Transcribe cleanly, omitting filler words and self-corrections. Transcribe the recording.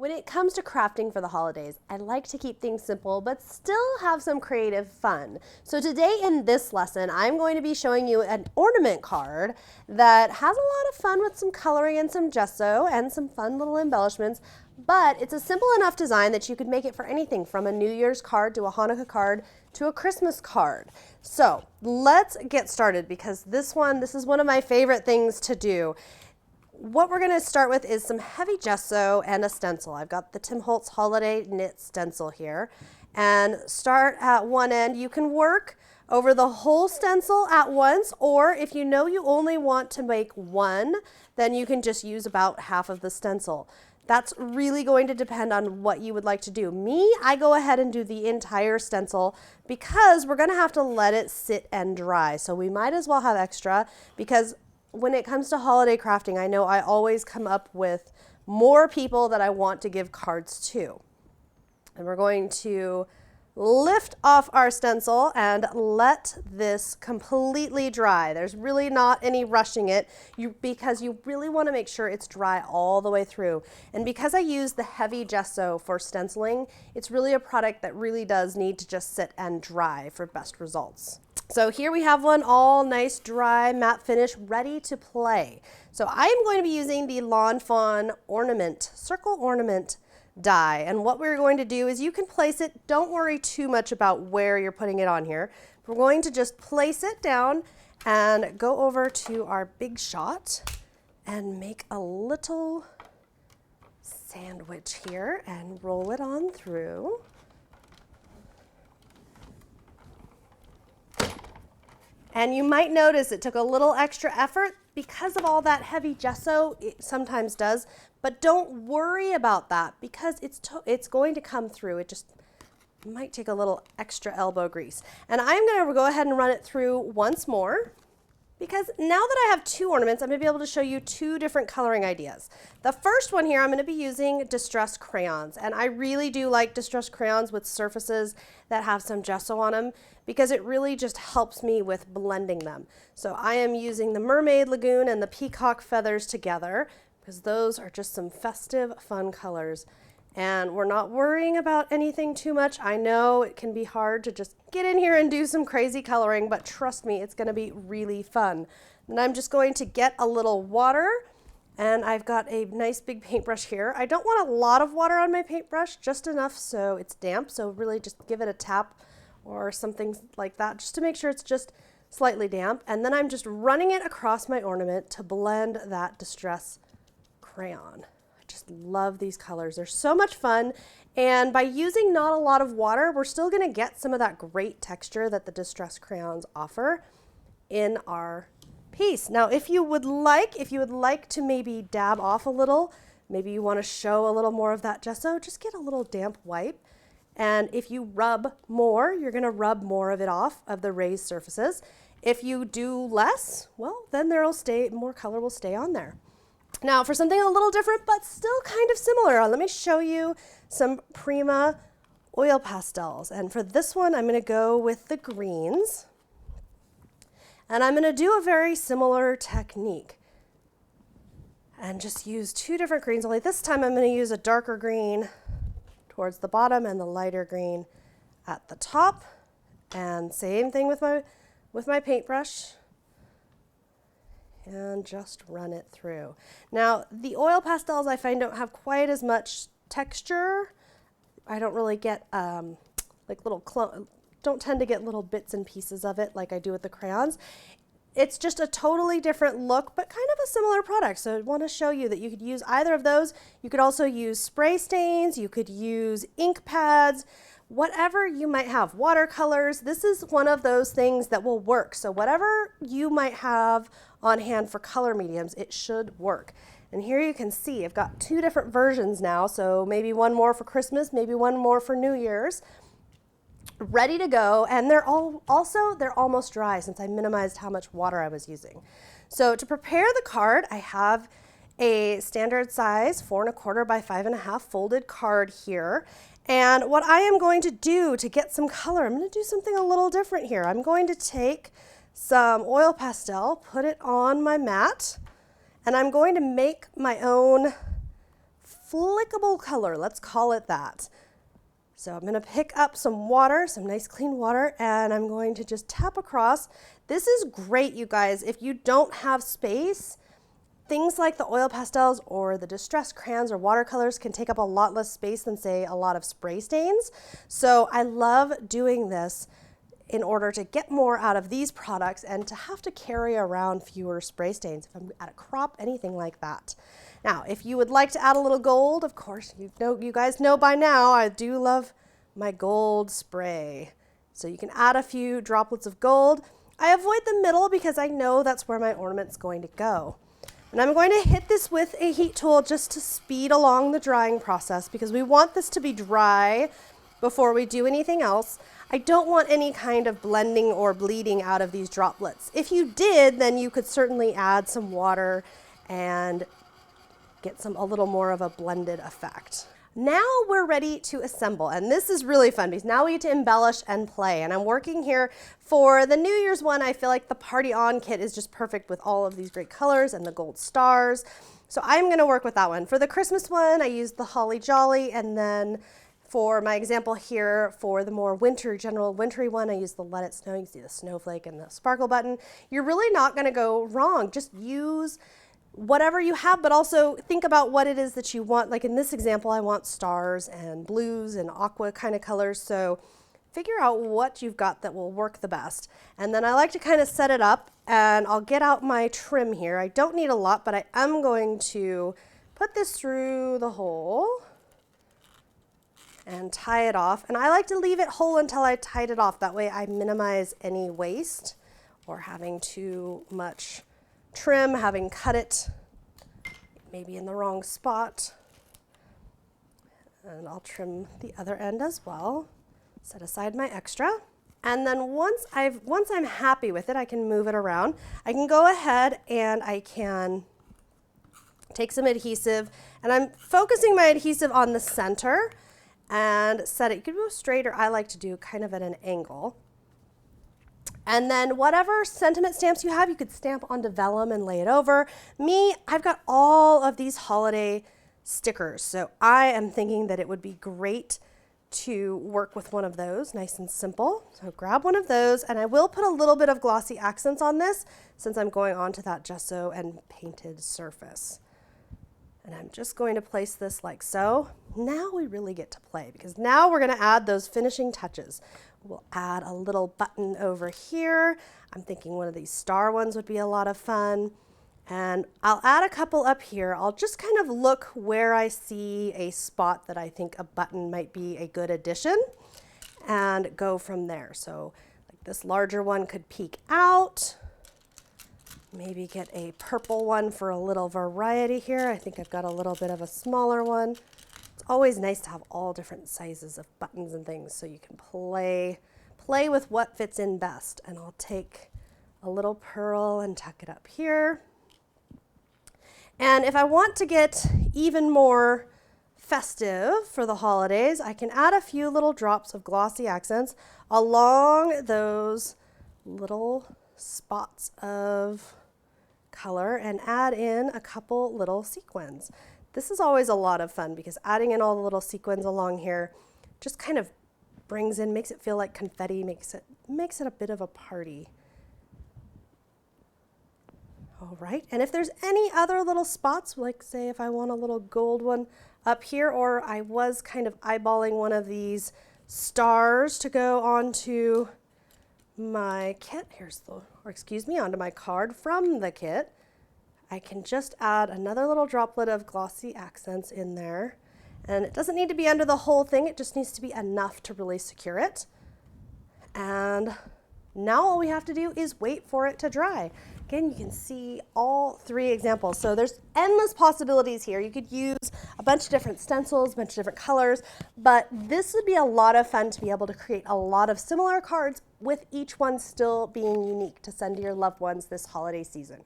When it comes to crafting for the holidays, I like to keep things simple but still have some creative fun. So today in this lesson, I'm going to be showing you an ornament card that has a lot of fun with some coloring and some gesso and some fun little embellishments, but it's a simple enough design that you could make it for anything from a New Year's card to a Hanukkah card to a Christmas card. So let's get started because this is one of my favorite things to do. What we're going to start with is some heavy gesso and a stencil. I've got the Tim Holtz Holiday Knit Stencil here. And start at one end. You can work over the whole stencil at once, or if you know you only want to make one, then you can just use about half of the stencil. That's really going to depend on what you would like to do. Me, I go ahead and do the entire stencil because we're going to have to let it sit and dry. So we might as well have extra because when it comes to holiday crafting, I know I always come up with more people that I want to give cards to. And we're going to lift off our stencil and let this completely dry. There's really not any rushing it because you really want to make sure it's dry all the way through. And because I use the heavy gesso for stenciling, it's really a product that really does need to just sit and dry for best results. So here we have one all nice, dry, matte finish, ready to play. So I'm going to be using the Lawn Fawn Ornament, Circle Ornament die. And what we're going to do is you can place it, don't worry too much about where you're putting it on here. We're going to just place it down and go over to our big shot and make a little sandwich here and roll it on through. And you might notice it took a little extra effort because of all that heavy gesso. It sometimes does, but don't worry about that because it's going to come through. It just might take a little extra elbow grease. And I'm going to go ahead and run it through once more because now that I have two ornaments, I'm going to be able to show you two different coloring ideas. The first one here, I'm going to be using distressed crayons. And I really do like distressed crayons with surfaces that have some gesso on them because it really just helps me with blending them. So I am using the Mermaid Lagoon and the Peacock Feathers together because those are just some festive, fun colors. And we're not worrying about anything too much. I know it can be hard to just get in here and do some crazy coloring, but trust me, it's going to be really fun. And I'm just going to get a little water, and I've got a nice big paintbrush here. I don't want a lot of water on my paintbrush, just enough so it's damp. So really just give it a tap or something like that, just to make sure it's just slightly damp. And then I'm just running it across my ornament to blend that distress crayon. Just love these colors. They're so much fun. And by using not a lot of water, we're still going to get some of that great texture that the distress crayons offer in our piece. Now, if you would like to maybe dab off a little, maybe you want to show a little more of that gesso, just get a little damp wipe. And if you rub more, you're going to rub more of it off of the raised surfaces. If you do less, well, then more color will stay on there. Now for something a little different, but still kind of similar, let me show you some Prima oil pastels. And for this one, I'm going to go with the greens. And I'm going to do a very similar technique and just use two different greens, only this time I'm going to use a darker green towards the bottom and the lighter green at the top. And same thing with my paintbrush. And just run it through. Now, the oil pastels I find don't have quite as much texture. I don't really get don't tend to get little bits and pieces of it like I do with the crayons. It's just a totally different look, but kind of a similar product. So I want to show you that you could use either of those. You could also use spray stains, you could use ink pads, whatever you might have, watercolors. This is one of those things that will work. So whatever you might have on hand for color mediums, it should work. And here you can see I've got two different versions now, so maybe one more for Christmas, maybe one more for New Year's, ready to go. And they're almost dry since I minimized how much water I was using. So to prepare the card, I have a standard size 4 1/4 by 5 1/2 folded card here. And what I am going to do to get some color, I'm going to do something a little different here. I'm going to take some oil pastel, put it on my mat, and I'm going to make my own Flickable Color, let's call it that. So I'm going to pick up some water, some nice clean water, and I'm going to just tap across. This is great, you guys. If you don't have space, things like the oil pastels or the distressed crayons or watercolors can take up a lot less space than, say, a lot of spray stains. So I love doing this in order to get more out of these products and to have to carry around fewer spray stains if I'm at a crop, anything like that. Now, if you would like to add a little gold, of course, you guys know by now, I do love my gold spray. So you can add a few droplets of gold. I avoid the middle because I know that's where my ornament's going to go. And I'm going to hit this with a heat tool just to speed along the drying process because we want this to be dry before we do anything else. I don't want any kind of blending or bleeding out of these droplets. If you did, then you could certainly add some water and get a little more of a blended effect. Now we're ready to assemble, and this is really fun because now we get to embellish and play. And I'm working here for the New Year's one. I feel like the Party On kit is just perfect with all of these great colors and the gold stars. So I'm gonna work with that one. For the Christmas one, I used the Holly Jolly, and then for my example here, for the more general wintry one, I used the Let It Snow. You can see the snowflake and the sparkle button. You're really not gonna go wrong. Just use whatever you have, but also think about what it is that you want. Like in this example, I want stars and blues and aqua kind of colors. So figure out what you've got that will work the best. And then I like to kind of set it up, and I'll get out my trim here. I don't need a lot, but I am going to put this through the hole and tie it off. And I like to leave it whole until I tied it off. That way I minimize any waste or having too much trim, having cut it maybe in the wrong spot. And I'll trim the other end as well. Set aside my extra. And then once I'm happy with it, I can move it around. I can go ahead and I can take some adhesive, and I'm focusing my adhesive on the center and set it. You could go straight, or I like to do kind of at an angle. And then whatever sentiment stamps you have, you could stamp onto vellum and lay it over. Me, I've got all of these holiday stickers, so I am thinking that it would be great to work with one of those, nice and simple. So grab one of those, and I will put a little bit of glossy accents on this since I'm going onto that gesso and painted surface. And I'm just going to place this like so. Now we really get to play because now we're going to add those finishing touches. We'll add a little button over here. I'm thinking one of these star ones would be a lot of fun. And I'll add a couple up here. I'll just kind of look where I see a spot that I think a button might be a good addition and go from there. So like this larger one could peek out. Maybe get a purple one for a little variety here. I think I've got a little bit of a smaller one. It's always nice to have all different sizes of buttons and things so you can play with what fits in best. And I'll take a little pearl and tuck it up here. And if I want to get even more festive for the holidays, I can add a few little drops of glossy accents along those little spots of color and add in a couple little sequins. This is always a lot of fun because adding in all the little sequins along here just kind of makes it feel like confetti, makes it a bit of a party. All right, and if there's any other little spots, like say if I want a little gold one up here, or I was kind of eyeballing one of these stars to go onto my kit, onto my card from the kit, I can just add another little droplet of glossy accents in there. And it doesn't need to be under the whole thing, it just needs to be enough to really secure it. And now all we have to do is wait for it to dry. Again, you can see all three examples. So there's endless possibilities here. You could use a bunch of different stencils, a bunch of different colors, but this would be a lot of fun to be able to create a lot of similar cards with each one still being unique to send to your loved ones this holiday season.